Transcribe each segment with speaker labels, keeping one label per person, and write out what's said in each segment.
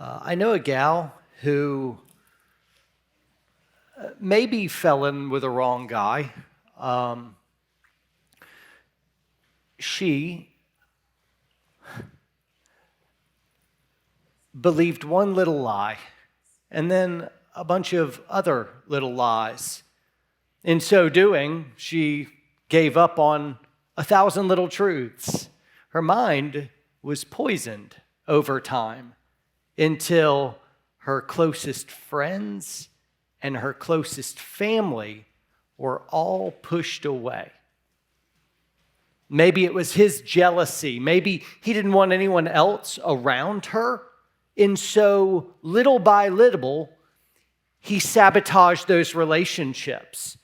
Speaker 1: I know a gal who maybe fell in with the wrong guy. She believed one little lie and then a bunch of other little lies. In so doing, she gave up on 1,000 little truths. Her mind was poisoned over time until her closest friends and her closest family were all pushed away. Maybe it was his jealousy. Maybe he didn't want anyone else around her. And so little by little, he sabotaged those relationships.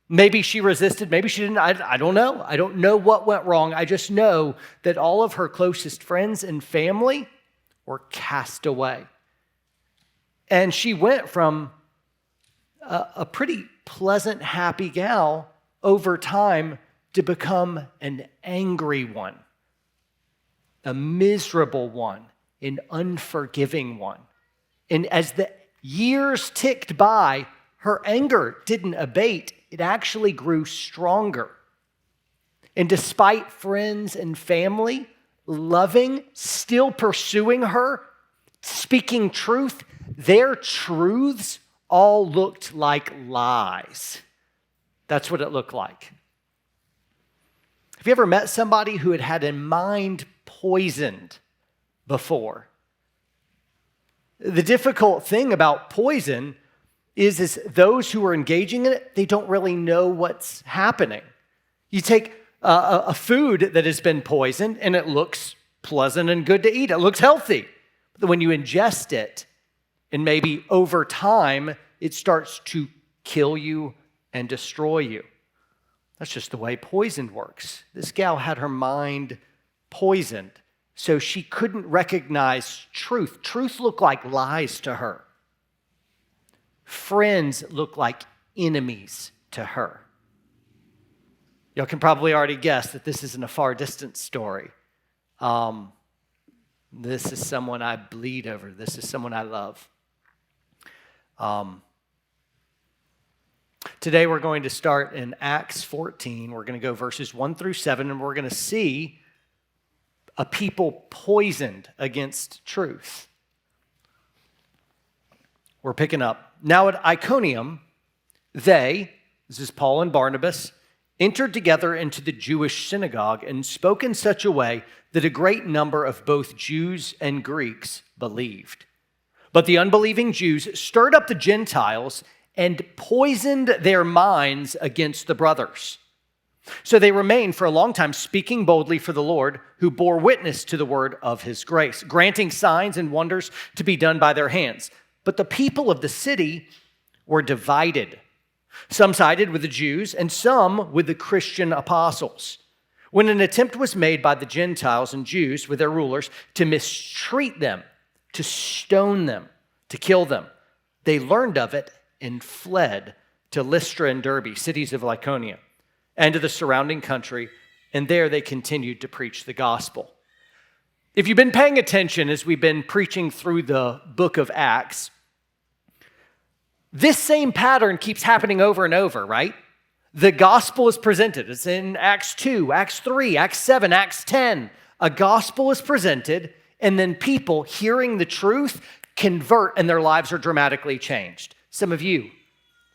Speaker 1: Maybe she resisted, maybe she didn't. I don't know. I don't know what went wrong. I just know that all of her closest friends and family were cast away. And she went from a pretty pleasant, happy gal over time to become an angry one, a miserable one, an unforgiving one. And as the years ticked by, her anger didn't abate. It actually grew stronger. And despite friends and family loving, still pursuing her, speaking truth, their truths all looked like lies. That's what it looked like. Have you ever met somebody who had a mind poisoned before? The difficult thing about poison is those who are engaging in it, they don't really know what's happening. You take a food that has been poisoned and it looks pleasant and good to eat. It looks healthy. But when you ingest it, and maybe over time, it starts to kill you and destroy you. That's just the way poison works. This gal had her mind poisoned, so she couldn't recognize truth. Truth looked like lies to her. Friends look like enemies to her. Y'all can probably already guess that this isn't a far distant story. This is someone I bleed over. This is someone I love. Today we're going to start in Acts 14. We're going to go verses 1 through 7, and we're going to see a people poisoned against truth. We're picking up. Now at Iconium, this is Paul and Barnabas, entered together into the Jewish synagogue and spoke in such a way that a great number of both Jews and Greeks believed. But the unbelieving Jews stirred up the Gentiles and poisoned their minds against the brothers. So they remained for a long time speaking boldly for the Lord, who bore witness to the word of his grace, granting signs and wonders to be done by their hands. But the people of the city were divided. Some sided with the Jews and some with the Christian apostles. When an attempt was made by the Gentiles and Jews with their rulers to mistreat them, to stone them, to kill them, they learned of it and fled to Lystra and Derbe, cities of Lycaonia, and to the surrounding country, and there they continued to preach the gospel. If you've been paying attention as we've been preaching through the book of Acts, this same pattern keeps happening over and over, right? The gospel is presented. It's in Acts 2, Acts 3, Acts 7, Acts 10. A gospel is presented, and then people hearing the truth convert and their lives are dramatically changed. Some of you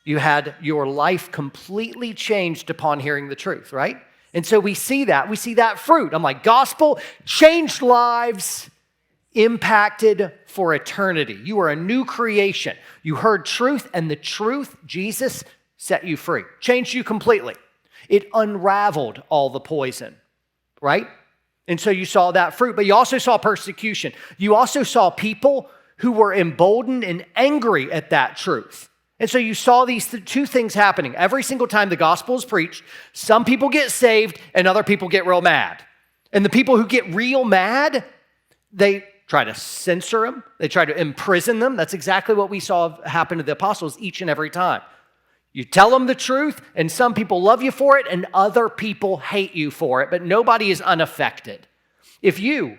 Speaker 1: had your life completely changed upon hearing the truth, right? And so we see that fruit. I'm like, gospel, changed lives, impacted for eternity. You are a new creation. You heard truth, and the truth, Jesus, set you free, changed you completely. It unraveled all the poison, right? And so you saw that fruit, but you also saw persecution. You also saw people who were emboldened and angry at that truth. And so you saw these two things happening. Every single time the gospel is preached, some people get saved and other people get real mad. And the people who get real mad, they try to censor them. They try to imprison them. That's exactly what we saw happen to the apostles each and every time. You tell them the truth, and some people love you for it, and other people hate you for it, but nobody is unaffected. If you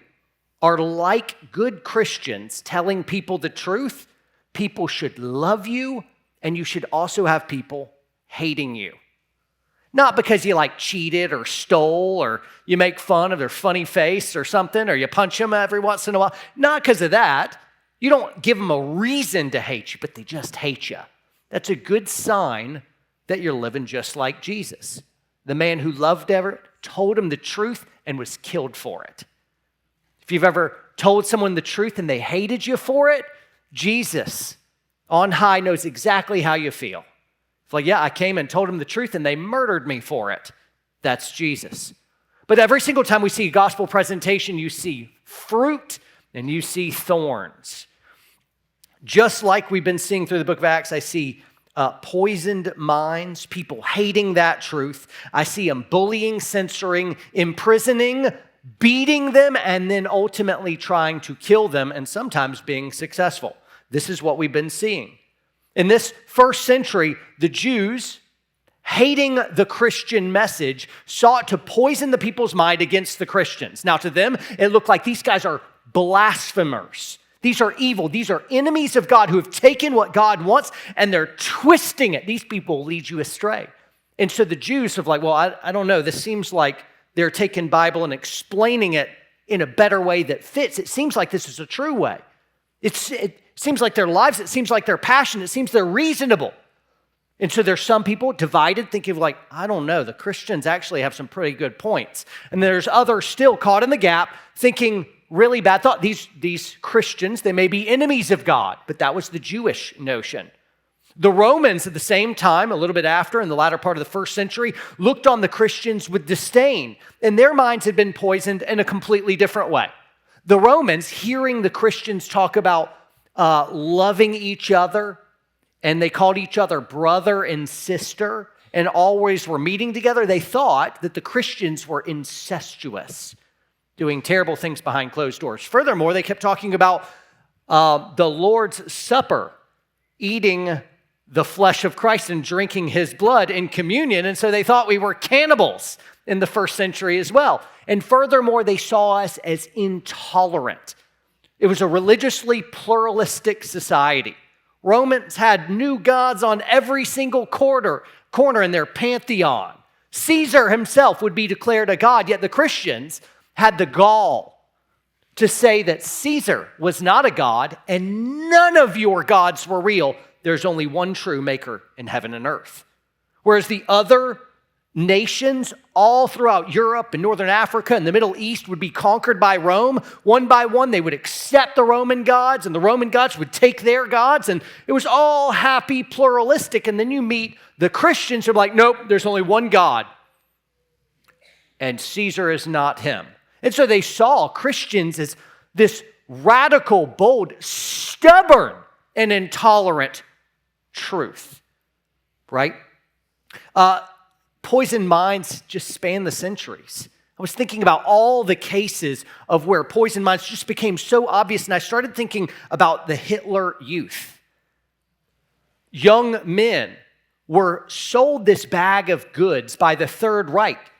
Speaker 1: are like good Christians telling people the truth, people should love you, and you should also have people hating you. Not because you cheated or stole or you make fun of their funny face or something, or you punch them every once in a while. Not because of that. You don't give them a reason to hate you, but they just hate you. That's a good sign that you're living just like Jesus. The man who loved Everett told him the truth and was killed for it. If you've ever told someone the truth and they hated you for it, Jesus on high knows exactly how you feel. It's yeah, I came and told them the truth and they murdered me for it. That's Jesus. But every single time we see a gospel presentation, you see fruit and you see thorns. Just like we've been seeing through the book of Acts, I see poisoned minds, people hating that truth. I see them bullying, censoring, imprisoning, beating them, and then ultimately trying to kill them, and sometimes being successful. This is what we've been seeing. In this first century, the Jews, hating the Christian message, sought to poison the people's mind against the Christians. Now, to them, it looked like these guys are blasphemers. These are evil. These are enemies of God who have taken what God wants and they're twisting it. These people lead you astray. And so the Jews have I don't know. This seems like they're taking Bible and explaining it in a better way that fits. It seems like this is a true way. It seems like their lives, it seems like their passion, it seems they're reasonable. And so there's some people divided thinking I don't know, the Christians actually have some pretty good points. And there's others still caught in the gap thinking really bad thought. These Christians, they may be enemies of God, but that was the Jewish notion. The Romans at the same time, a little bit after, in the latter part of the first century, looked on the Christians with disdain, and their minds had been poisoned in a completely different way. The Romans, hearing the Christians talk about loving each other, and they called each other brother and sister, and always were meeting together, they thought that the Christians were incestuous, doing terrible things behind closed doors. Furthermore, they kept talking about the Lord's Supper, eating the flesh of Christ and drinking his blood in communion, and so they thought we were cannibals in the first century as well. And furthermore, they saw us as intolerant. It was a religiously pluralistic society. Romans had new gods on every single corner in their pantheon. Caesar himself would be declared a god, yet the Christians had the gall to say that Caesar was not a god and none of your gods were real. There's only one true maker in heaven and earth. Whereas the other nations all throughout Europe and Northern Africa and the Middle East would be conquered by Rome. One by one, they would accept the Roman gods, and the Roman gods would take their gods, and it was all happy, pluralistic. And then you meet the Christians who are nope, there's only one God, and Caesar is not him. And so they saw Christians as this radical, bold, stubborn, and intolerant truth, right? Poisoned minds just span the centuries. I was thinking about all the cases of where poisoned minds just became so obvious, and I started thinking about the Hitler Youth. Young men were sold this bag of goods by the Third Reich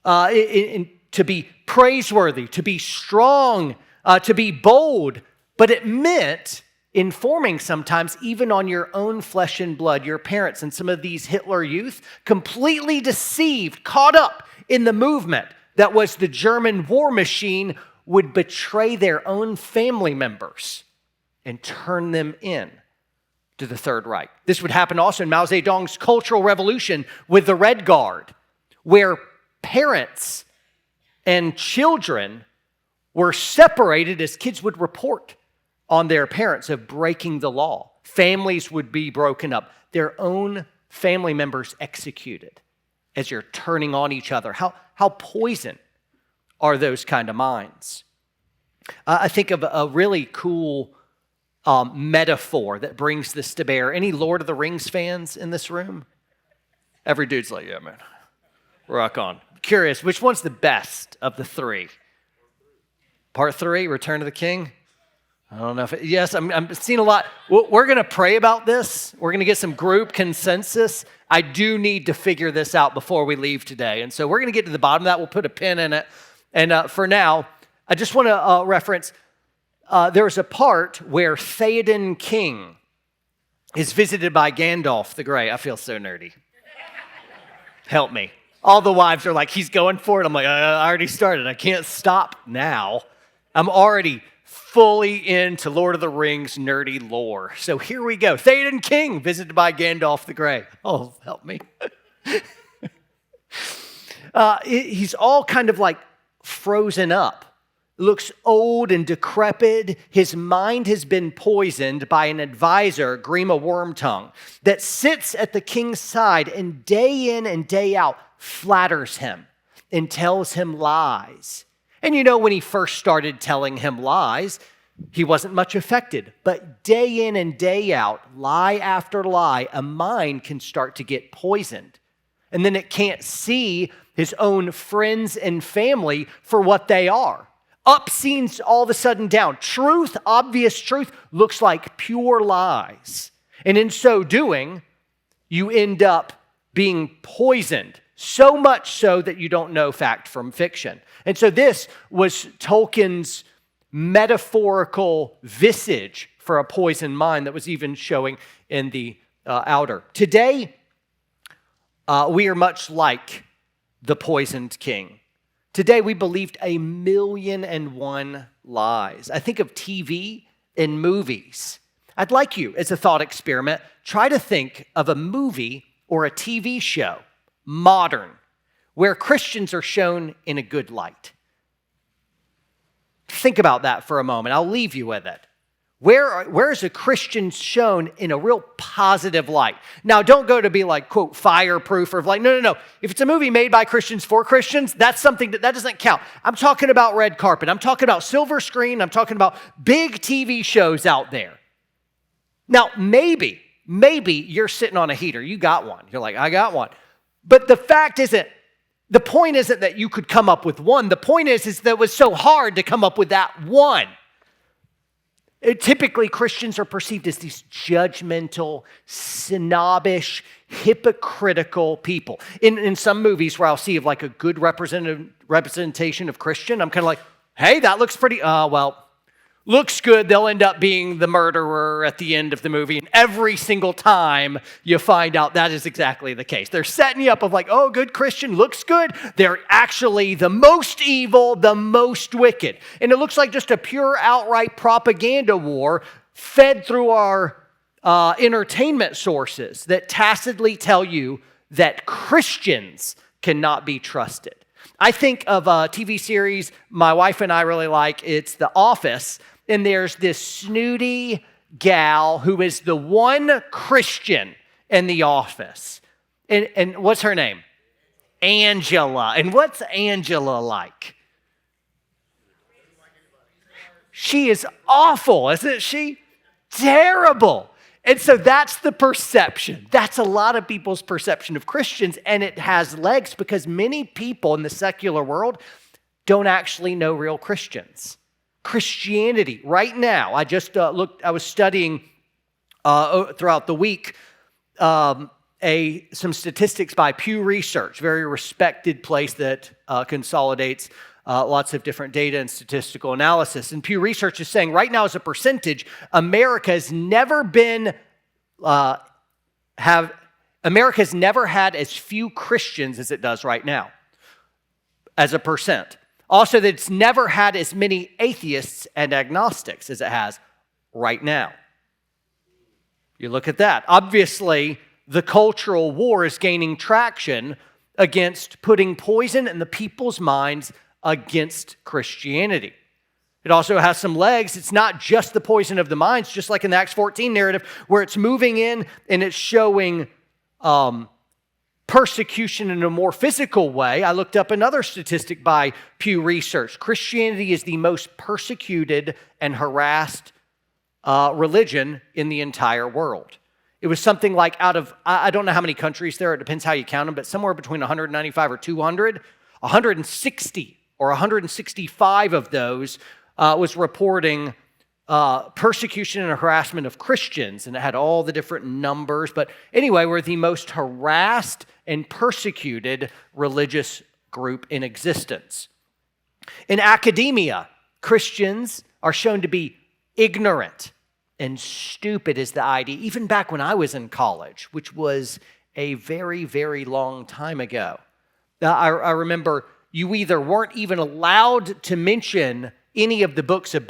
Speaker 1: to be praiseworthy, to be strong, to be bold, but it meant informing sometimes even on your own flesh and blood. Your parents and some of these Hitler Youth, completely deceived, caught up in the movement that was the German war machine, would betray their own family members and turn them in to the Third Reich. This would happen also in Mao Zedong's Cultural Revolution with the Red Guard, where parents and children were separated as kids would report on their parents of breaking the law. Families would be broken up, their own family members executed as you're turning on each other. How poison are those kind of minds? I think of a really cool metaphor that brings this to bear. Any Lord of the Rings fans in this room? Every dude's yeah, man. Rock on. Curious, which one's the best of the three? Part 3, Return of the King? I don't know yes, I'm seeing a lot. We're going to pray about this. We're going to get some group consensus. I do need to figure this out before we leave today. And so we're going to get to the bottom of that. We'll put a pin in it. And for now, I just want to reference, there's a part where Theoden King is visited by Gandalf the Grey. I feel so nerdy. Help me. All the wives are like, he's going for it. I'm like, I already started. I can't stop now. I'm already fully into Lord of the Rings nerdy lore. So here we go. Theoden King visited by Gandalf the Grey. Oh, help me. He's all kind of like frozen up. Looks old and decrepit. His mind has been poisoned by an advisor, Grima Wormtongue, that sits at the king's side and day in and day out flatters him and tells him lies. And you know, when he first started telling him lies, he wasn't much affected. But day in and day out, lie after lie, a mind can start to get poisoned. And then it can't see his own friends and family for what they are. Up seems all of a sudden down. Truth, obvious truth, looks like pure lies. And in so doing, you end up being poisoned. So much so that you don't know fact from fiction. And so this was Tolkien's metaphorical visage for a poisoned mind that was even showing in the outer. Today, we are much like the poisoned king. Today, we believed 1,000,001 lies. I think of TV and movies. I'd like you, as a thought experiment, try to think of a movie or a TV show, modern, where Christians are shown in a good light. Think about that for a moment. I'll leave you with it. Where is a Christian shown in a real positive light? Now, don't go to be like, quote, fireproof or like, no. If it's a movie made by Christians for Christians, that's something that doesn't count. I'm talking about red carpet. I'm talking about silver screen. I'm talking about big TV shows out there. Now, maybe you're sitting on a heater. You got one. You're like, I got one. But the point isn't that you could come up with one. The point is that it was so hard to come up with that one. Typically, Christians are perceived as these judgmental, snobbish, hypocritical people. In some movies where I'll see of like a good representation of Christian, I'm kind of like, hey, that looks pretty, looks good. They'll end up being the murderer at the end of the movie. And every single time you find out that is exactly the case. They're setting you up of like, oh, good Christian, looks good. They're actually the most evil, the most wicked. And it looks like just a pure outright propaganda war fed through our entertainment sources that tacitly tell you that Christians cannot be trusted. I think of a TV series my wife and I really like. It's The Office. And there's this snooty gal who is the one Christian in the office. And what's her name? Angela. And what's Angela like? She is awful, isn't she? Terrible. And so that's the perception. That's a lot of people's perception of Christians, and it has legs because many people in the secular world don't actually know real Christians. Christianity, right now, I just I was studying throughout the week some statistics by Pew Research, very respected place that consolidates lots of different data and statistical analysis. And Pew Research is saying right now as a percentage, America has never had as few Christians as it does right now, as a percent. Also, that it's never had as many atheists and agnostics as it has right now. You look at that. Obviously, the cultural war is gaining traction against putting poison in the people's minds against Christianity. It also has some legs. It's not just the poison of the minds, just like in the Acts 14 narrative, where it's moving in and it's showing persecution in a more physical way. I looked up another statistic by Pew Research. Christianity is the most persecuted and harassed religion in the entire world. It was something like out of, I don't know how many countries there, it depends how you count them, but somewhere between 195 or 200, 160 or 165 of those was reporting persecution and harassment of Christians, and it had all the different numbers. But anyway, we're the most harassed and persecuted religious group in existence. In academia, Christians are shown to be ignorant and stupid is the idea, even back when I was in college, which was a very, very long time ago. I remember you either weren't even allowed to mention any of the books of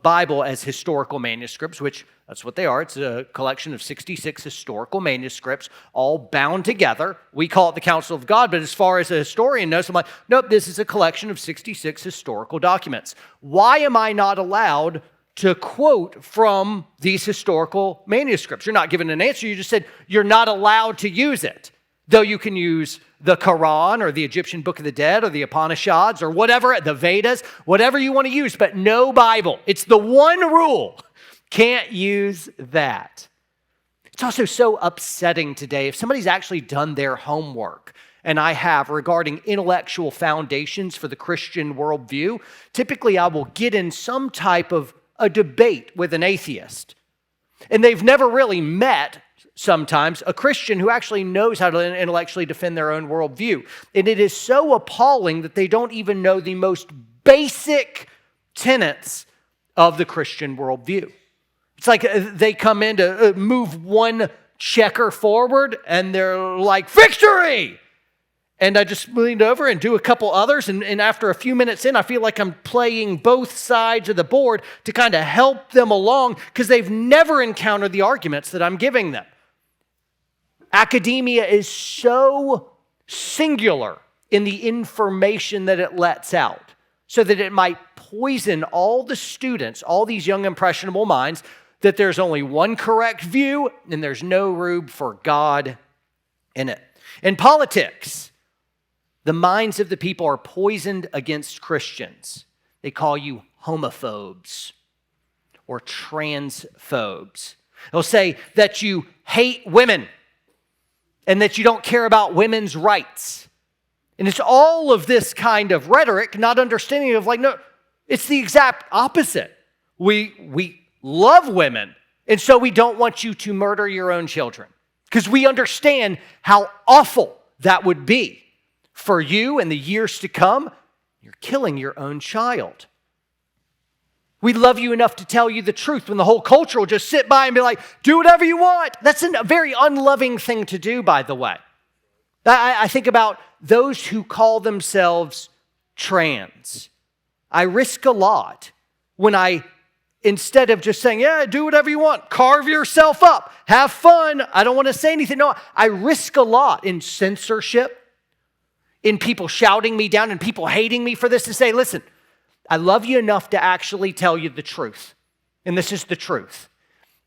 Speaker 1: Bible as historical manuscripts, which that's what they are. It's a collection of 66 historical manuscripts, all bound together. We call it the Council of God, but as far as a historian knows, I'm like, nope, this is a collection of 66 historical documents. Why am I not allowed to quote from these historical manuscripts? You're not given an answer. You just said you're not allowed to use it, though you can use the Quran or the Egyptian Book of the Dead or the Upanishads or whatever, the Vedas, whatever you want to use, but no Bible. It's the one rule. Can't use that. It's also so upsetting today. If somebody's actually done their homework, and I have, regarding intellectual foundations for the Christian worldview, typically I will get in some type of a debate with an atheist. And they've never really met, sometimes, a Christian who actually knows how to intellectually defend their own worldview. And it is so appalling that they don't even know the most basic tenets of the Christian worldview. It's like they come in to move one checker forward and they're like, victory! And I just leaned over and do a couple others. And after a few minutes in, I feel like I'm playing both sides of the board to kind of help them along because they've never encountered the arguments that I'm giving them. Academia is so singular in the information that it lets out so that it might poison all the students, all these young impressionable minds, that there's only one correct view and there's no room for God in it. In politics, the minds of the people are poisoned against Christians. They call you homophobes or transphobes. They'll say that you hate women and that you don't care about women's rights. And it's all of this kind of rhetoric, not understanding of like, no, it's the exact opposite. We love women, and so we don't want you to murder your own children because we understand how awful that would be for you in the years to come. You're killing your own child. We love you enough to tell you the truth when the whole culture will just sit by and be like, do whatever you want. That's a very unloving thing to do, by the way. I think about those who call themselves trans. I risk a lot when instead of just saying, yeah, do whatever you want, carve yourself up, have fun, I don't want to say anything. No, I risk a lot in censorship, in people shouting me down and people hating me for this, to say, listen, I love you enough to actually tell you the truth. And this is the truth.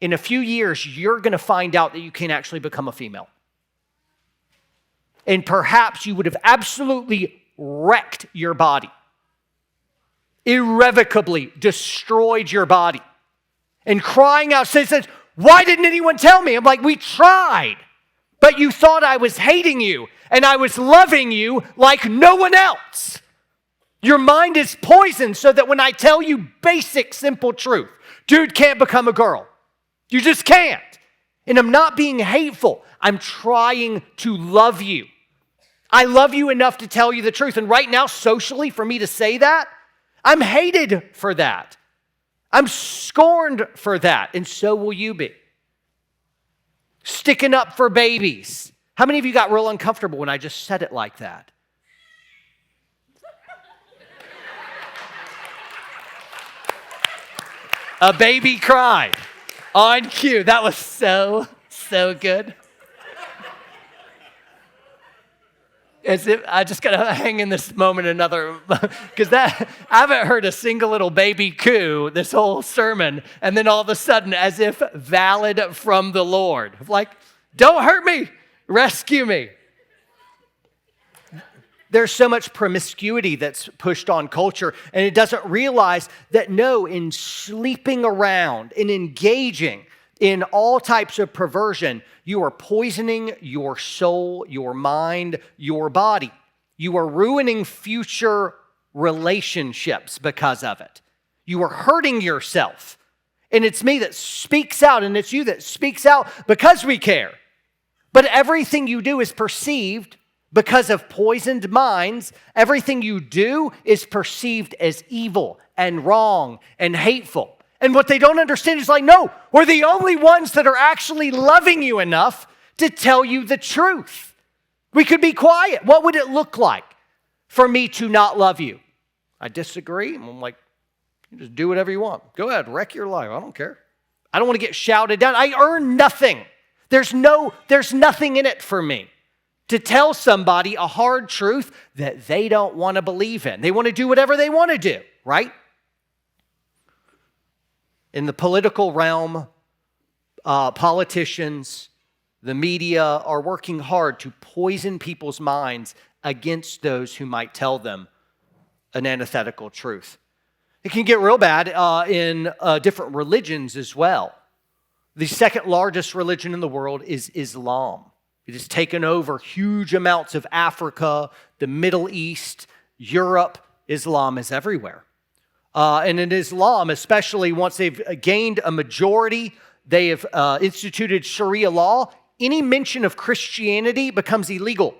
Speaker 1: In a few years, you're going to find out that you can actually become a female. And perhaps you would have absolutely wrecked your body, irrevocably destroyed your body, and crying out, says, why didn't anyone tell me? I'm like, we tried, but you thought I was hating you and I was loving you like no one else. Your mind is poisoned so that when I tell you basic, simple truth, dude can't become a girl. You just can't. And I'm not being hateful. I'm trying to love you. I love you enough to tell you the truth. And right now, socially, for me to say that, I'm hated for that. I'm scorned for that. And so will you be. Sticking up for babies. How many of you got real uncomfortable when I just said it like that? A baby cried on cue. That was so good. As if I just got to hang in this moment another, because I haven't heard a single little baby coo this whole sermon, and then all of a sudden, as if valid from the Lord, like, don't hurt me, rescue me. There's so much promiscuity that's pushed on culture, and it doesn't realize that no, in sleeping around, in engaging in all types of perversion, you are poisoning your soul, your mind, your body. You are ruining future relationships because of it. You are hurting yourself. And it's me that speaks out, and it's you that speaks out because we care. But everything you do is perceived Because of poisoned minds, everything you do is perceived as evil and wrong and hateful. And what they don't understand is like, no, we're the only ones that are actually loving you enough to tell you the truth. We could be quiet. What would it look like for me to not love you? I disagree. I'm like, you just do whatever you want. Go ahead, wreck your life. I don't care. I don't want to get shouted down. I earn nothing. There's nothing in it for me to tell somebody a hard truth that they don't want to believe in. They want to do whatever they want to do, right? In the political realm, politicians, the media are working hard to poison people's minds against those who might tell them an antithetical truth. It can get real bad in different religions as well. The second largest religion in the world is Islam. It has taken over huge amounts of Africa, the Middle East, Europe. Islam is everywhere. And in Islam, especially once they've gained a majority, they have instituted Sharia law. Any mention of Christianity becomes illegal.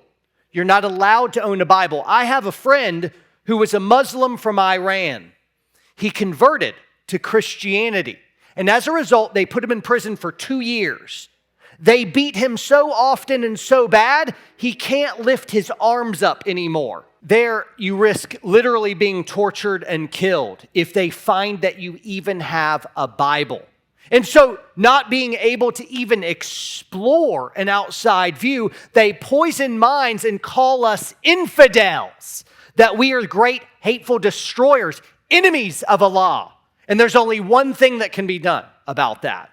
Speaker 1: You're not allowed to own a Bible. I have a friend who was a Muslim from Iran. He converted to Christianity. And as a result, they put him in prison for 2 years. They beat him so often and so bad, he can't lift his arms up anymore. There, you risk literally being tortured and killed if they find that you even have a Bible. And so, not being able to even explore an outside view, they poison minds and call us infidels, that we are great, hateful destroyers, enemies of Allah. And there's only one thing that can be done about that: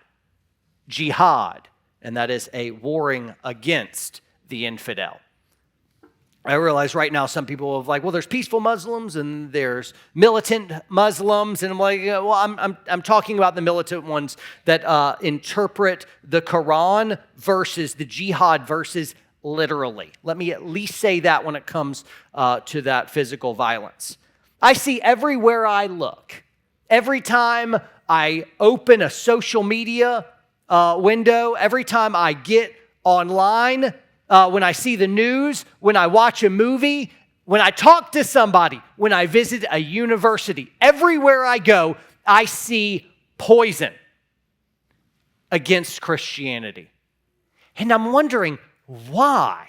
Speaker 1: jihad. And that is a warring against the infidel. I realize right now some people have like, well, there's peaceful Muslims and there's militant Muslims. And I'm like, well, I'm talking about the militant ones that interpret the Quran verses, the jihad verses literally. Let me at least say that when it comes to that physical violence. I see everywhere I look, every time I open a social media window, every time I get online, when I see the news, when I watch a movie, when I talk to somebody, when I visit a university, everywhere I go, I see poison against Christianity. And I'm wondering, why?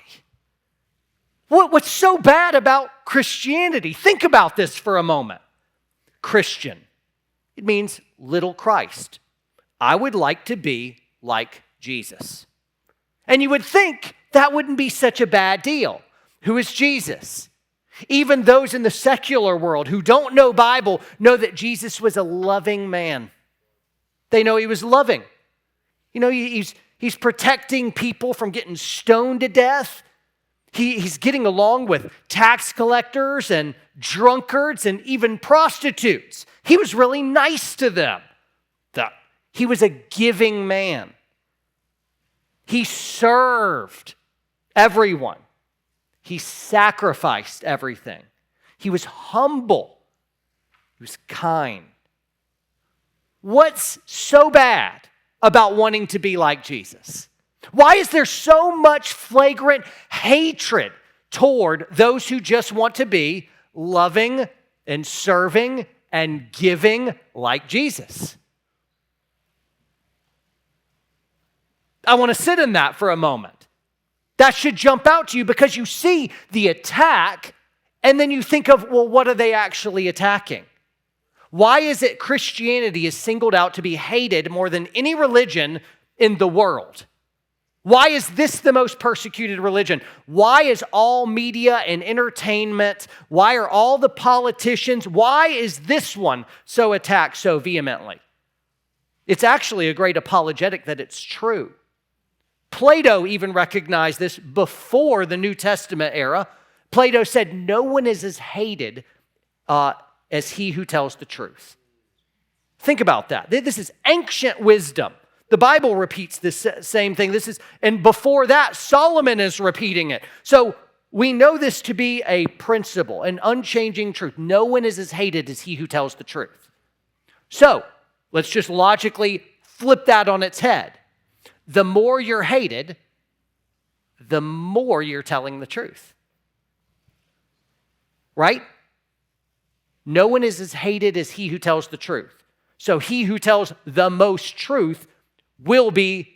Speaker 1: What's so bad about Christianity? Think about this for a moment. Christian, it means little Christ. I would like to be like Jesus. And you would think that wouldn't be such a bad deal. Who is Jesus? Even those in the secular world who don't know Bible know that Jesus was a loving man. They know he was loving. You know, he's protecting people from getting stoned to death. He's getting along with tax collectors and drunkards and even prostitutes. He was really nice to them. He was a giving man. He served everyone. He sacrificed everything. He was humble. He was kind. What's so bad about wanting to be like Jesus? Why is there so much flagrant hatred toward those who just want to be loving and serving and giving like Jesus? I want to sit in that for a moment. That should jump out to you because you see the attack and then you think of, well, what are they actually attacking? Why is it Christianity is singled out to be hated more than any religion in the world? Why is this the most persecuted religion? Why is all media and entertainment, why are all the politicians, why is this one so attacked so vehemently? It's actually a great apologetic that it's true. Plato even recognized this before the New Testament era. Plato said, no one is as hated as he who tells the truth. Think about that. This is ancient wisdom. The Bible repeats this same thing. And before that, Solomon is repeating it. So we know this to be a principle, an unchanging truth. No one is as hated as he who tells the truth. So let's just logically flip that on its head. The more you're hated, the more you're telling the truth. right? No one is as hated as he who tells the truth. So he who tells the most truth will be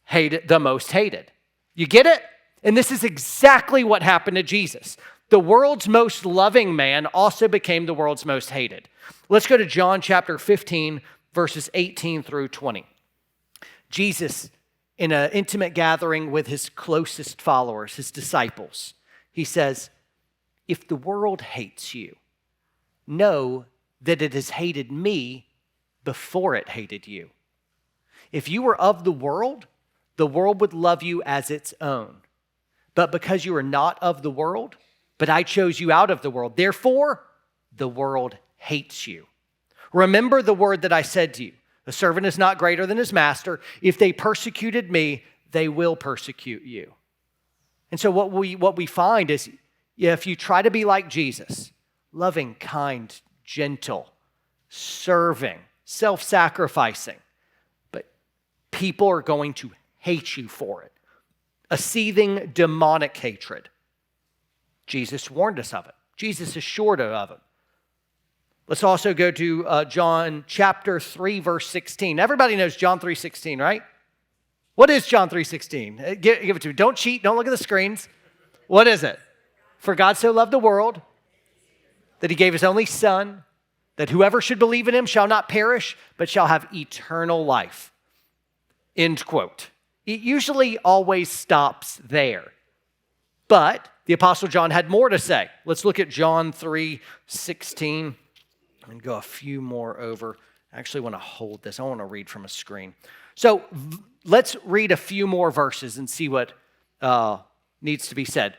Speaker 1: hated, the most hated. You get it? And this is exactly what happened to Jesus. The world's most loving man also became the world's most hated. Let's go to John chapter 15, verses 18 through 20. Jesus, in an intimate gathering with his closest followers, his disciples, he says, "If the world hates you, know that it has hated me before it hated you. If you were of the world would love you as its own. But because you are not of the world, but I chose you out of the world, therefore the world hates you. Remember the word that I said to you, the servant is not greater than his master. If they persecuted me, they will persecute you." And so what we find is, if you try to be like Jesus, loving, kind, gentle, serving, self-sacrificing, but people are going to hate you for it. A seething demonic hatred. Jesus warned us of it. Jesus assured us of it. Let's also go to John chapter 3, verse 16. Everybody knows John 3:16, right? What is John 3:16? Give it to me. Don't cheat. Don't look at the screens. What is it? "For God so loved the world that he gave his only Son, that whoever should believe in him shall not perish, but shall have eternal life." End quote. It usually always stops there. But the Apostle John had more to say. Let's look at John 3:16 and go a few more over. I actually want to hold this. I want to read from a screen. So let's read a few more verses and see what needs to be said.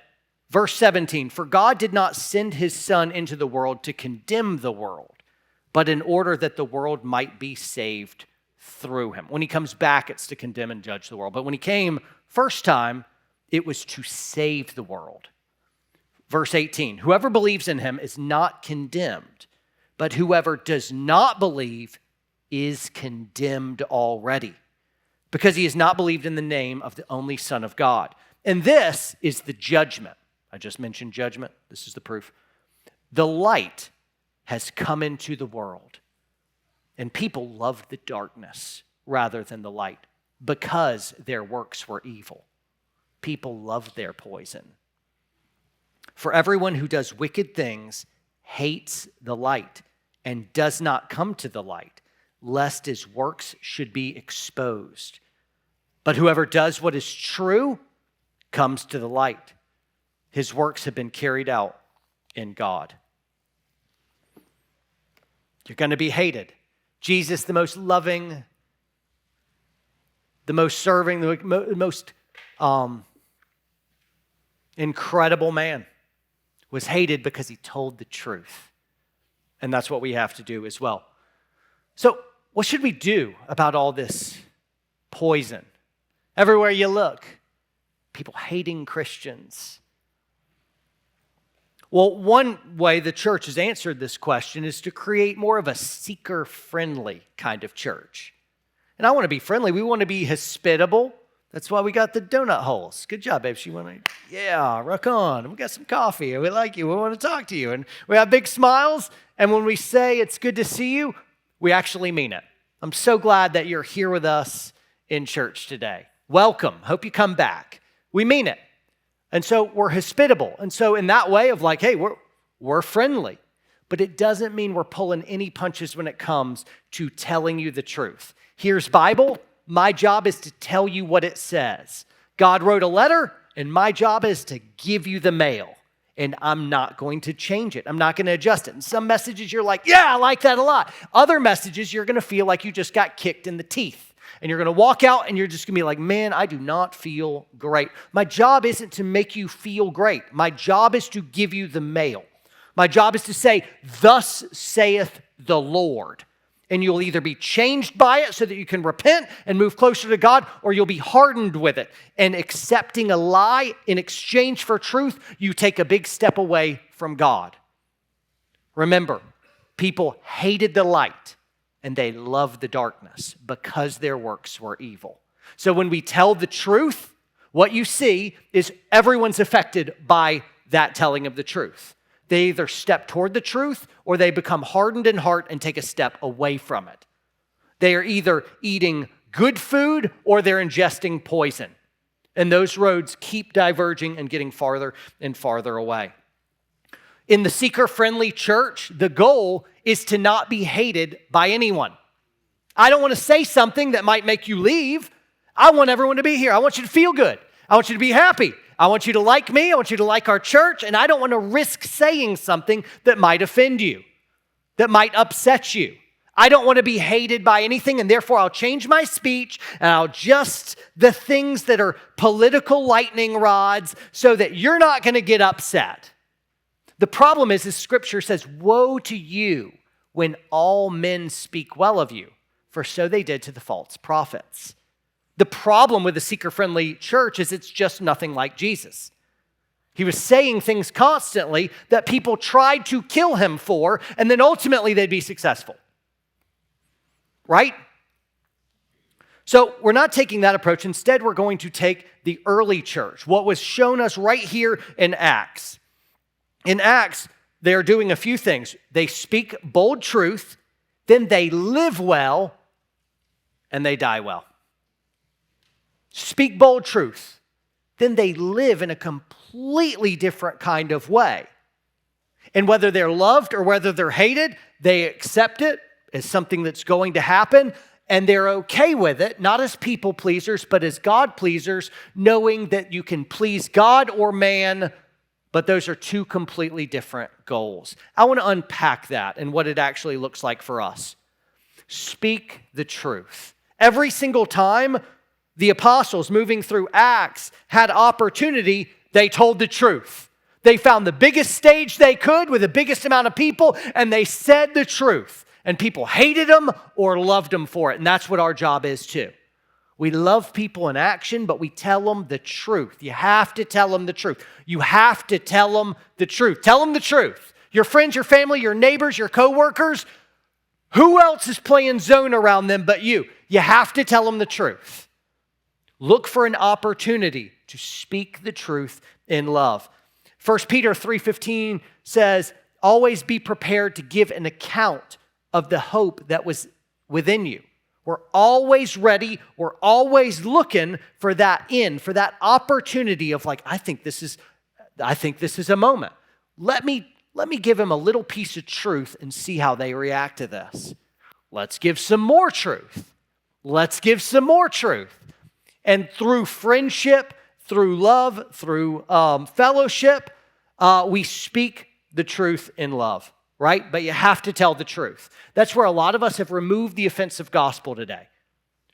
Speaker 1: Verse 17, "For God did not send his Son into the world to condemn the world, but in order that the world might be saved through him." When he comes back, it's to condemn and judge the world. But when he came first time, it was to save the world. Verse 18, "Whoever believes in him is not condemned, but whoever does not believe is condemned already, because he has not believed in the name of the only Son of God. And this is the judgment." I just mentioned judgment. This is the proof. "The light has come into the world, and people loved the darkness rather than the light, because their works were evil. People loved their poison. For everyone who does wicked things hates the light and does not come to the light, lest his works should be exposed. But whoever does what is true comes to the light. His works have been carried out in God." You're going to be hated. Jesus, the most loving, the most serving, the most incredible man, was hated because he told the truth. And that's what we have to do as well. So what should we do about all this poison? Everywhere you look, people hating Christians. Well, one way the church has answered this question is to create more of a seeker-friendly kind of church. And I want to be friendly. We want to be hospitable. That's why we got the donut holes. Good job, babe. Yeah, rock on. We got some coffee. We like you. We want to talk to you. And we have big smiles. And when we say it's good to see you, we actually mean it. I'm so glad that you're here with us in church today. Welcome. Hope you come back. We mean it. And so we're hospitable. And so in that way of like, hey, we're friendly. But it doesn't mean we're pulling any punches when it comes to telling you the truth. Here's Bible. My job is to tell you what it says. God wrote a letter, and my job is to give you the mail. And I'm not going to change it. I'm not going to adjust it. And some messages you're like, yeah, I like that a lot. Other messages you're going to feel like you just got kicked in the teeth. And you're going to walk out and you're just going to be like, man, I do not feel great. My job isn't to make you feel great. My job is to give you the mail. My job is to say, thus saith the Lord. And you'll either be changed by it so that you can repent and move closer to God, or you'll be hardened with it. And accepting a lie in exchange for truth, you take a big step away from God. Remember, people hated the light and they loved the darkness because their works were evil. So when we tell the truth, what you see is everyone's affected by that telling of the truth. They either step toward the truth or they become hardened in heart and take a step away from it. They are either eating good food or they're ingesting poison. And those roads keep diverging and getting farther and farther away. In the seeker-friendly church, the goal is to not be hated by anyone. I don't want to say something that might make you leave. I want everyone to be here. I want you to feel good. I want you to be happy. I want you to like me. I want you to like our church. And I don't want to risk saying something that might offend you, that might upset you. I don't want to be hated by anything, and therefore I'll change my speech and I'll just the things that are political lightning rods so that you're not going to get upset. The problem is Scripture says, woe to you when all men speak well of you, for so they did to the false prophets. The problem with the seeker-friendly church is it's just nothing like Jesus. He was saying things constantly that people tried to kill him for, and then ultimately they'd be successful. Right? So we're not taking that approach. Instead, we're going to take the early church, what was shown us right here in Acts. In Acts, they're doing a few things. They speak bold truth, then they live well, and they die well. Speak bold truth, then they live in a completely different kind of way. And whether they're loved or whether they're hated, they accept it as something that's going to happen, and they're okay with it, not as people pleasers, but as God pleasers, knowing that you can please God or man, but those are two completely different goals. I want to unpack that and what it actually looks like for us. Speak the truth. Every single time the apostles moving through Acts had opportunity, they told the truth. They found the biggest stage they could with the biggest amount of people, and they said the truth. And people hated them or loved them for it. And that's what our job is too. We love people in action, but we tell them the truth. You have to tell them the truth. You have to tell them the truth. Tell them the truth. Your friends, your family, your neighbors, your coworkers, who else is playing zone around them but you? You have to tell them the truth. Look for an opportunity to speak the truth in love. 1 Peter 3:15 says, always be prepared to give an account of the hope that was within you. We're always ready. We're always looking for that for that opportunity of like, I think this is a moment. Let me give them a little piece of truth and see how they react to this. Let's give some more truth. Let's give some more truth. And through friendship, through love, through fellowship, we speak the truth in love. Right? But you have to tell the truth. That's where a lot of us have removed the offensive gospel today.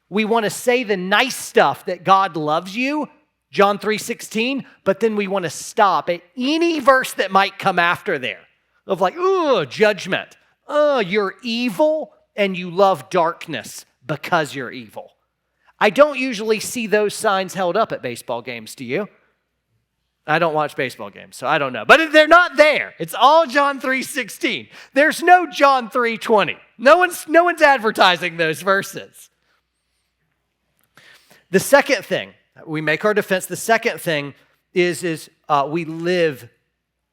Speaker 1: We want to say the nice stuff that God loves you, John 3:16, but then we want to stop at any verse that might come after there. Of like, judgment. You're evil and you love darkness because you're evil. I don't usually see those signs held up at baseball games, do you? I don't watch baseball games, so I don't know. But they're not there. It's all John 3:16. There's no John 3:20. No one's advertising those verses. The second thing, we make our defense. The second thing is we live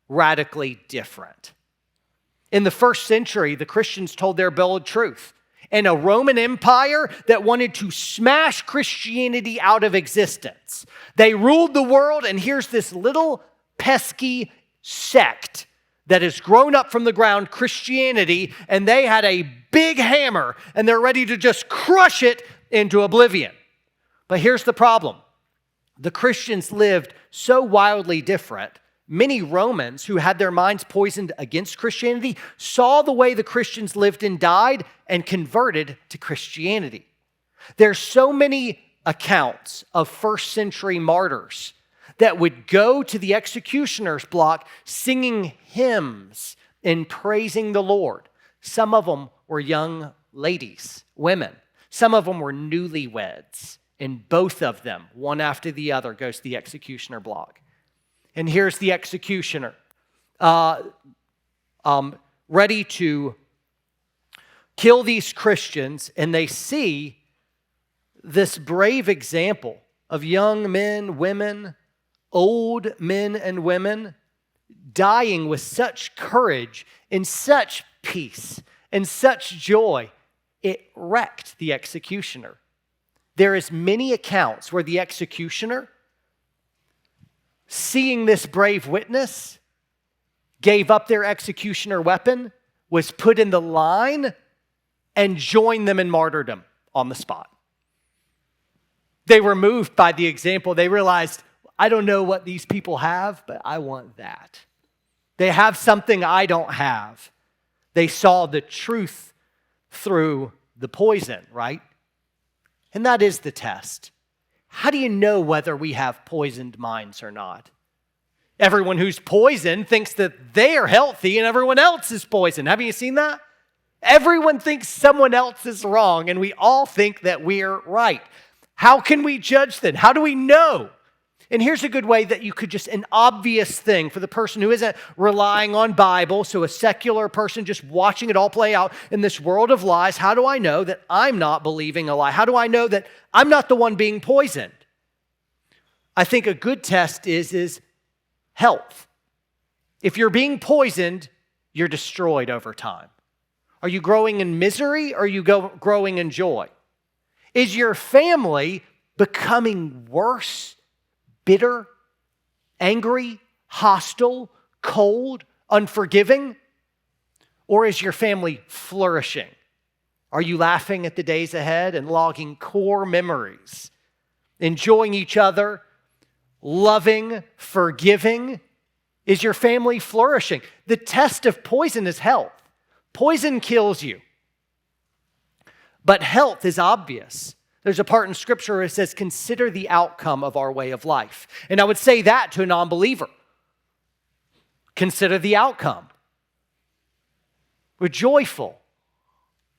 Speaker 1: radically different. In the first century, the Christians told their bold truth. And a Roman Empire that wanted to smash Christianity out of existence. They ruled the world, and here's this little pesky sect that has grown up from the ground, Christianity, and they had a big hammer, and they're ready to just crush it into oblivion. But here's the problem. The Christians lived so wildly different. Many Romans who had their minds poisoned against Christianity saw the way the Christians lived and died and converted to Christianity. There's so many accounts of first century martyrs that would go to the executioner's block singing hymns and praising the Lord. Some of them were young ladies, women. Some of them were newlyweds. And both of them, one after the other, goes to the executioner block. And here's the executioner, ready to kill these Christians, and they see this brave example of young men, women, old men and women dying with such courage and such peace and such joy, it wrecked the executioner. There is many accounts where the executioner, seeing this brave witness, gave up their executioner weapon, was put in the line, and joined them in martyrdom on the spot. They were moved by the example. They realized, I don't know what these people have, but I want that. They have something I don't have. They saw the truth through the poison, right? And that is the test. How do you know whether we have poisoned minds or not? Everyone who's poisoned thinks that they are healthy and everyone else is poisoned. Haven't you seen that? Everyone thinks someone else is wrong and we all think that we're right. How can we judge then? How do we know? And here's a good way that you could just, an obvious thing for the person who isn't relying on Bible, so a secular person just watching it all play out in this world of lies. How do I know that I'm not believing a lie? How do I know that I'm not the one being poisoned? I think a good test is health. If you're being poisoned, you're destroyed over time. Are you growing in misery or are you growing in joy? Is your family becoming worse, bitter, angry, hostile, cold, unforgiving? Or is your family flourishing? Are you laughing at the days ahead and logging core memories, enjoying each other, loving, forgiving? Is your family flourishing? The test of poison is health. Poison kills you. But health is obvious. There's a part in Scripture where it says, consider the outcome of our way of life. And I would say that to a non-believer. Consider the outcome. We're joyful.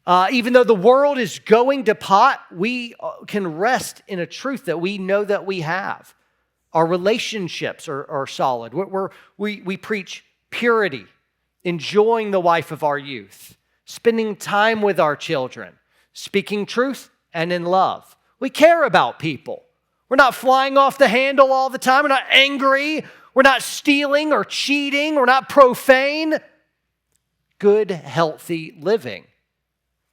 Speaker 1: Even though the world is going to pot, we can rest in a truth that we know that we have. Our relationships are solid. We preach purity, enjoying the wife of our youth, spending time with our children, speaking truth and in love. We care about people. We're not flying off the handle all the time. We're not angry. We're not stealing or cheating. We're not profane. Good, healthy living.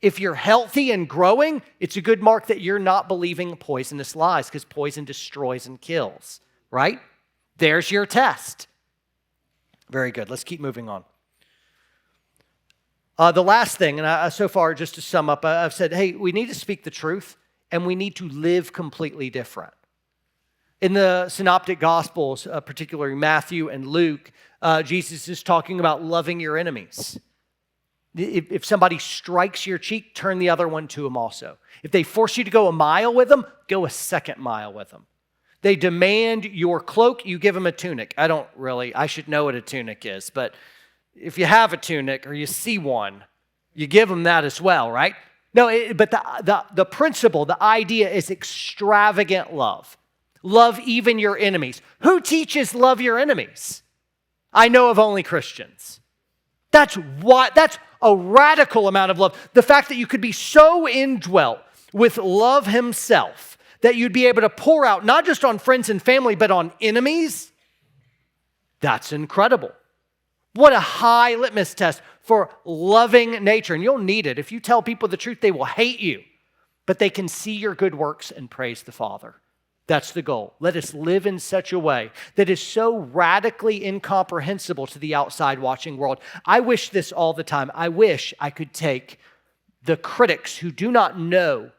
Speaker 1: If you're healthy and growing, it's a good mark that you're not believing poisonous lies, because poison destroys and kills, right? There's your test. Very good. Let's keep moving on. The last thing, and so far, just to sum up, I've said, hey, we need to speak the truth, and we need to live completely different. In the Synoptic Gospels, particularly Matthew and Luke, Jesus is talking about loving your enemies. If somebody strikes your cheek, turn the other one to them also. If they force you to go a mile with them, go a second mile with them. They demand your cloak, you give them a tunic. I should know what a tunic is, but if you have a tunic or you see one, you give them that as well, right? No, but the principle, the idea is extravagant love. Love even your enemies. Who teaches love your enemies? I know of only Christians. That's a radical amount of love. The fact that you could be so indwelt with love himself that you'd be able to pour out not just on friends and family, but on enemies, that's incredible. What a high litmus test for loving nature. And you'll need it. If you tell people the truth, they will hate you, but they can see your good works and praise the Father. That's the goal. Let us live in such a way that is so radically incomprehensible to the outside watching world. I wish this all the time. I wish I could take the critics who do not know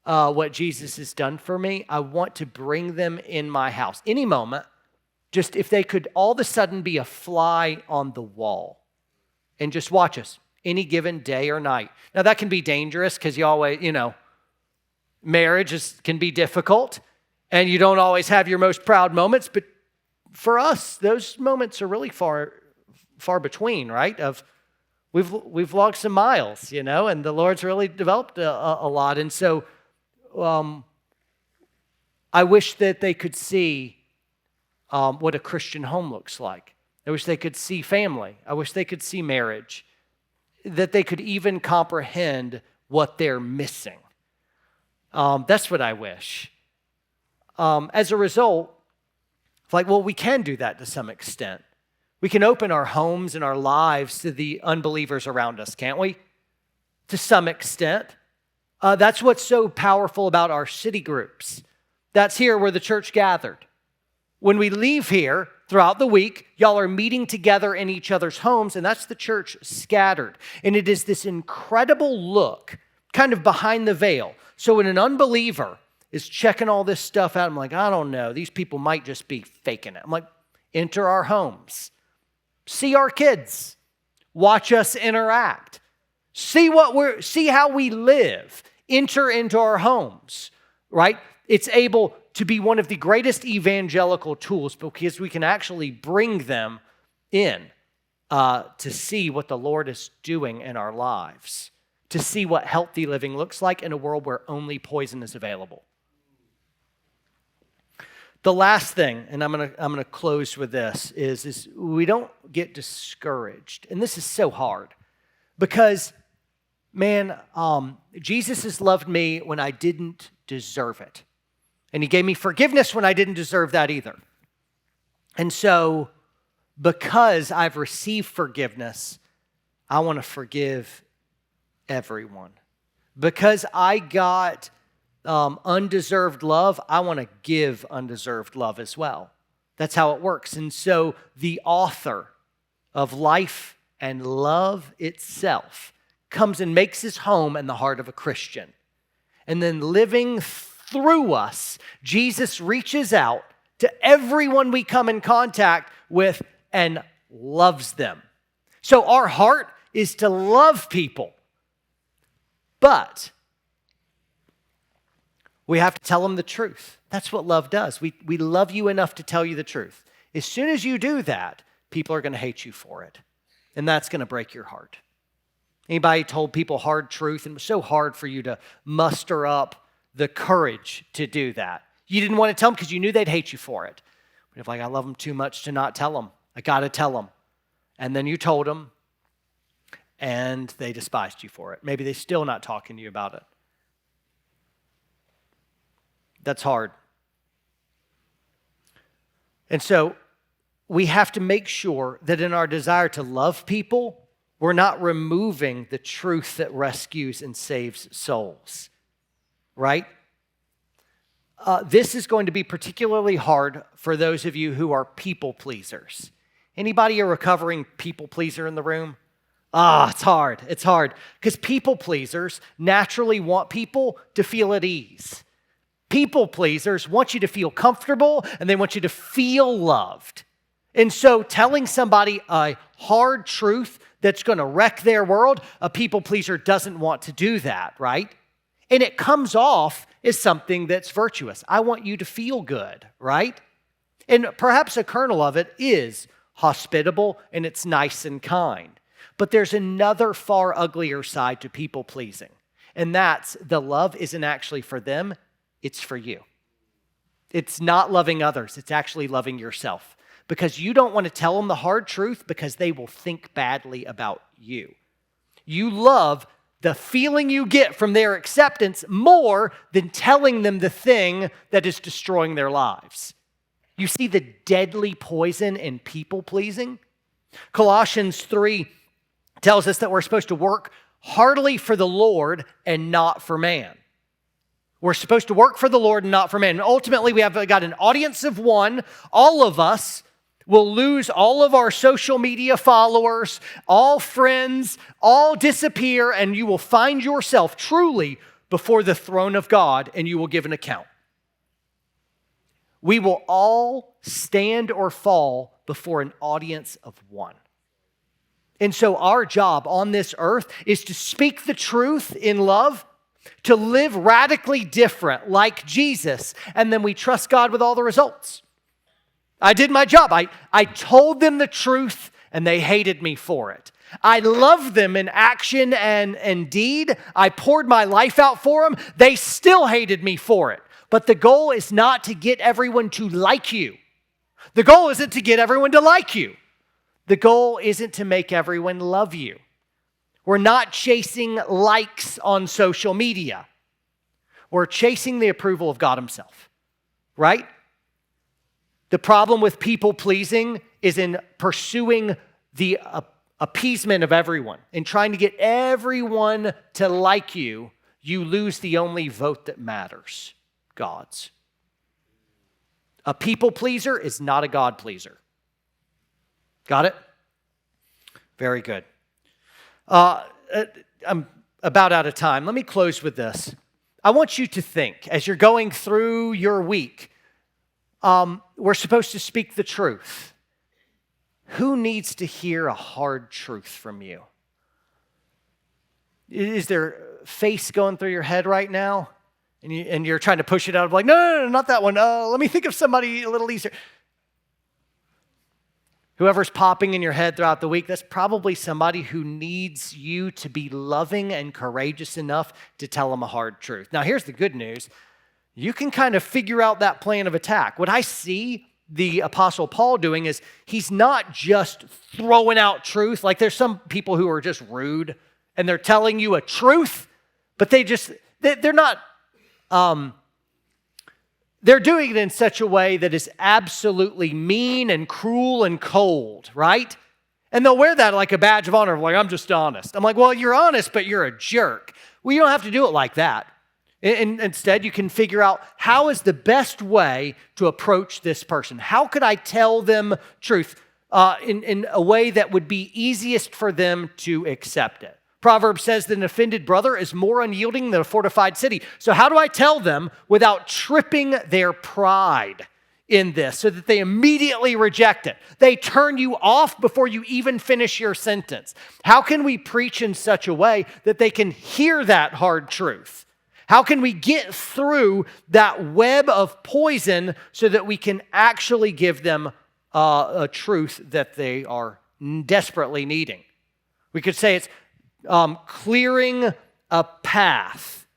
Speaker 1: what Jesus has done for me. I want to bring them in my house any moment. Just if they could all of a sudden be a fly on the wall and just watch us any given day or night. Now that can be dangerous because you always, marriage can be difficult and you don't always have your most proud moments. But for us, those moments are really far between, right? We've logged some miles, and the Lord's really developed a lot. And so I wish that they could see what a Christian home looks like. I wish they could see family. I wish they could see marriage. That they could even comprehend what they're missing. That's what I wish. As a result, we can do that to some extent. We can open our homes and our lives to the unbelievers around us, can't we? To some extent. That's what's so powerful about our city groups. That's here where the church gathered. When we leave here throughout the week, y'all are meeting together in each other's homes, and that's the church scattered. And it is this incredible look, kind of behind the veil. So when an unbeliever is checking all this stuff out, I'm like, I don't know, these people might just be faking it. I'm like, enter our homes. See our kids. Watch us interact. See how we live. Enter into our homes, right? It's able to be one of the greatest evangelical tools because we can actually bring them in to see what the Lord is doing in our lives, to see what healthy living looks like in a world where only poison is available. The last thing, and I'm gonna close with this, is we don't get discouraged. And this is so hard because, man, Jesus has loved me when I didn't deserve it. And he gave me forgiveness when I didn't deserve that either. And so, because I've received forgiveness, I want to forgive everyone. Because I got undeserved love, I want to give undeserved love as well. That's how it works. And so, the author of life and love itself comes and makes his home in the heart of a Christian. And then living through us, Jesus reaches out to everyone we come in contact with and loves them. So our heart is to love people, but we have to tell them the truth. That's what love does. We love you enough to tell you the truth. As soon as you do that, people are going to hate you for it, and that's going to break your heart. Anybody told people hard truth, and it was so hard for you to muster up the courage to do that? You didn't want to tell them because you knew they'd hate you for it. But if I love them too much to not tell them, I got to tell them. And then you told them, and they despised you for it. Maybe they're still not talking to you about it. That's hard. And so we have to make sure that in our desire to love people, we're not removing the truth that rescues and saves souls, right? This is going to be particularly hard for those of you who are people pleasers. Anybody a recovering people pleaser in the room? It's hard. It's hard because people pleasers naturally want people to feel at ease. People pleasers want you to feel comfortable and they want you to feel loved. And so telling somebody a hard truth that's going to wreck their world, a people pleaser doesn't want to do that, right? And it comes off as something that's virtuous. I want you to feel good, right? And perhaps a kernel of it is hospitable and it's nice and kind. But there's another far uglier side to people pleasing. And that's the love isn't actually for them, it's for you. It's not loving others, it's actually loving yourself. Because you don't want to tell them the hard truth because they will think badly about you. You love the feeling you get from their acceptance more than telling them the thing that is destroying their lives. You see the deadly poison in people pleasing? Colossians 3 tells us that we're supposed to work heartily for the Lord and not for man. We're supposed to work for the Lord and not for man. And ultimately, we have got an audience of one. All of us will lose all of our social media followers, all friends, all disappear, and you will find yourself truly before the throne of God, and you will give an account. We will all stand or fall before an audience of one. And so our job on this earth is to speak the truth in love, to live radically different like Jesus, and then we trust God with all the results. I did my job. I told them the truth, and they hated me for it. I loved them in action and deed. I poured my life out for them. They still hated me for it. But the goal is not to get everyone to like you. The goal isn't to get everyone to like you. The goal isn't to make everyone love you. We're not chasing likes on social media. We're chasing the approval of God himself, right? The problem with people pleasing is in pursuing the appeasement of everyone and trying to get everyone to like you. You lose the only vote that matters, God's. A people pleaser is not a God pleaser. Got it? Very good. I'm about out of time. Let me close with this. I want you to think, as you're going through your week, we're supposed to speak the truth. Who needs to hear a hard truth from you? Is there face going through your head right now? And you're trying to push it out, like, no, not that one. Let me think of somebody a little easier. Whoever's popping in your head throughout the week, that's probably somebody who needs you to be loving and courageous enough to tell them a hard truth. Now, here's the good news. You can kind of figure out that plan of attack. What I see the Apostle Paul doing is he's not just throwing out truth. Like there's some people who are just rude and they're telling you a truth, but they're not, they're doing it in such a way that is absolutely mean and cruel and cold, right? And they'll wear that like a badge of honor, like, I'm just honest. I'm like, well, you're honest, but you're a jerk. Well, you don't have to do it like that. Instead, you can figure out how is the best way to approach this person. How could I tell them truth in a way that would be easiest for them to accept it? Proverbs says that an offended brother is more unyielding than a fortified city. So how do I tell them without tripping their pride in this so that they immediately reject it? They turn you off before you even finish your sentence. How can we preach in such a way that they can hear that hard truth? How can we get through that web of poison so that we can actually give them a truth that they are desperately needing? We could say it's clearing a path,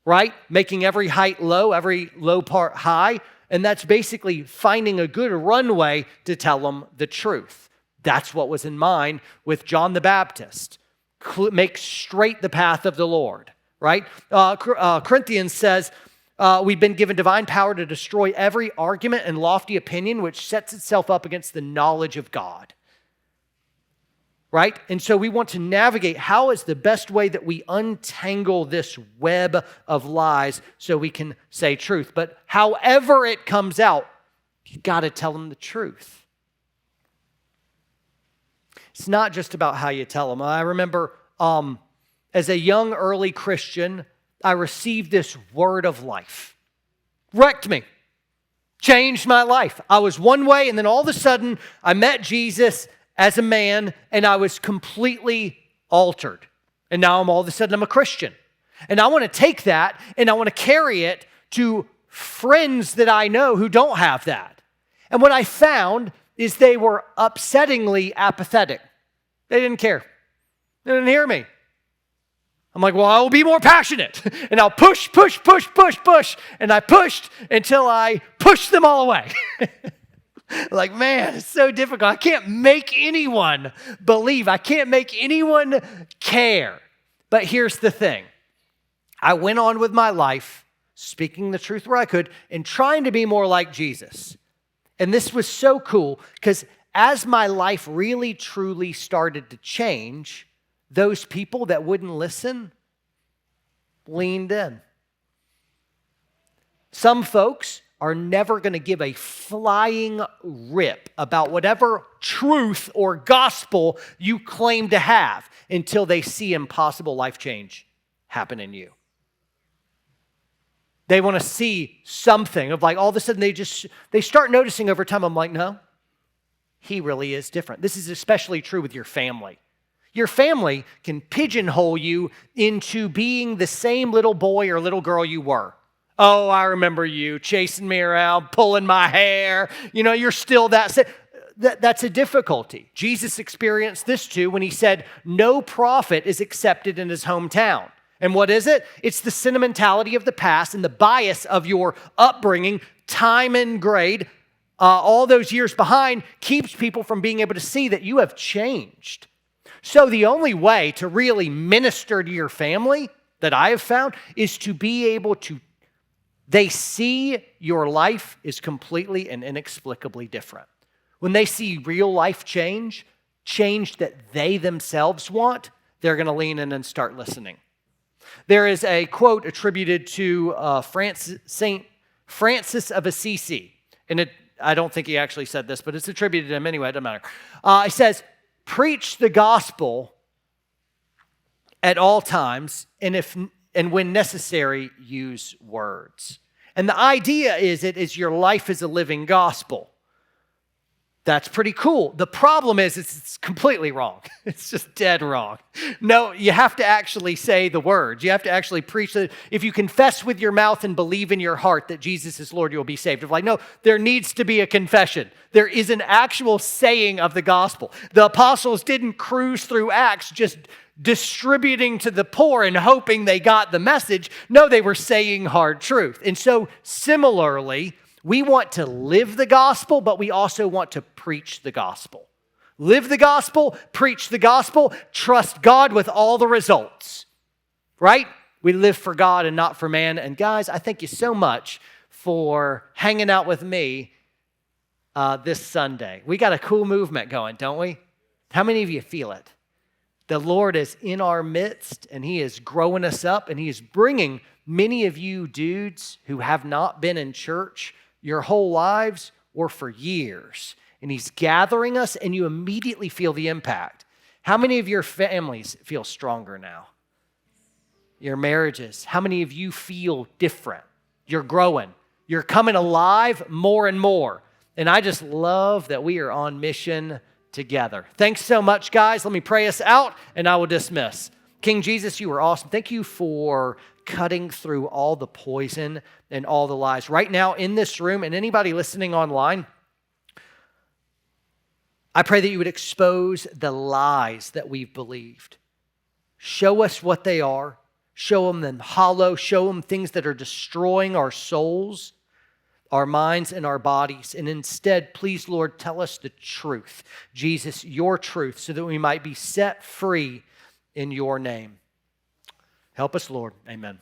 Speaker 1: right? Making every height low, every low part high. And that's basically finding a good runway to tell them the truth. That's what was in mind with John the Baptist. Make straight the path of the Lord. Right? Corinthians says, we've been given divine power to destroy every argument and lofty opinion which sets itself up against the knowledge of God. Right? And so we want to navigate how is the best way that we untangle this web of lies so we can say truth. But however it comes out, you got to tell them the truth. It's not just about how you tell them. I remember as a young early Christian, I received this word of life. Wrecked me. Changed my life. I was one way, and then all of a sudden, I met Jesus as a man, and I was completely altered. And now all of a sudden, I'm a Christian. And I want to take that, and I want to carry it to friends that I know who don't have that. And what I found is they were upsettingly apathetic. They didn't care. They didn't hear me. I'm like, well, I will be more passionate. And I'll push. And I pushed until I pushed them all away. Like, man, it's so difficult. I can't make anyone believe. I can't make anyone care. But here's the thing. I went on with my life, speaking the truth where I could, and trying to be more like Jesus. And this was so cool because as my life really, truly started to change, those people that wouldn't listen leaned in. Some folks are never going to give a flying rip about whatever truth or gospel you claim to have until they see impossible life change happen in you. They want to see something of like all of a sudden they start noticing over time. I'm like, no, he really is different. This is especially true with your family. Your family can pigeonhole you into being the same little boy or little girl you were. Oh, I remember you chasing me around, pulling my hair. You know, you're still that. That's a difficulty. Jesus experienced this too when he said, no prophet is accepted in his hometown. And what is it? It's the sentimentality of the past and the bias of your upbringing, time and grade, all those years behind, keeps people from being able to see that you have changed. So the only way to really minister to your family that I have found is to be able to They see your life is completely and inexplicably different. When they see real life change that they themselves want, they're going to lean in and start listening. There is a quote attributed to Saint Francis of Assisi, and I don't think he actually said this, but it's attributed to him anyway, it doesn't matter. It says, preach the gospel at all times, and when necessary, use words. And the idea is your life is a living gospel. That's pretty cool. The problem is it's completely wrong. It's just dead wrong. No, you have to actually say the words. You have to actually preach it. If you confess with your mouth and believe in your heart that Jesus is Lord, you'll be saved. It's like, no, there needs to be a confession. There is an actual saying of the gospel. The apostles didn't cruise through Acts just distributing to the poor and hoping they got the message. No, they were saying hard truth. And so similarly, we want to live the gospel, but we also want to preach the gospel. Live the gospel, preach the gospel, trust God with all the results, right? We live for God and not for man. And guys, I thank you so much for hanging out with me this Sunday. We got a cool movement going, don't we? How many of you feel it? The Lord is in our midst, and He is growing us up, and He is bringing many of you dudes who have not been in church your whole lives or for years. And He's gathering us, and you immediately feel the impact. How many of your families feel stronger now? Your marriages. How many of you feel different? You're growing. You're coming alive more and more. And I just love that we are on mission together. Thanks so much, guys. Let me pray us out, and I will dismiss. King Jesus, you were awesome. Thank you for cutting through all the poison and all the lies. Right now in this room, and anybody listening online, I pray that you would expose the lies that we've believed. Show us what they are. Show them hollow. Show them things that are destroying our souls, our minds, and our bodies. And instead, please, Lord, tell us the truth. Jesus, your truth, so that we might be set free in your name. Help us, Lord. Amen.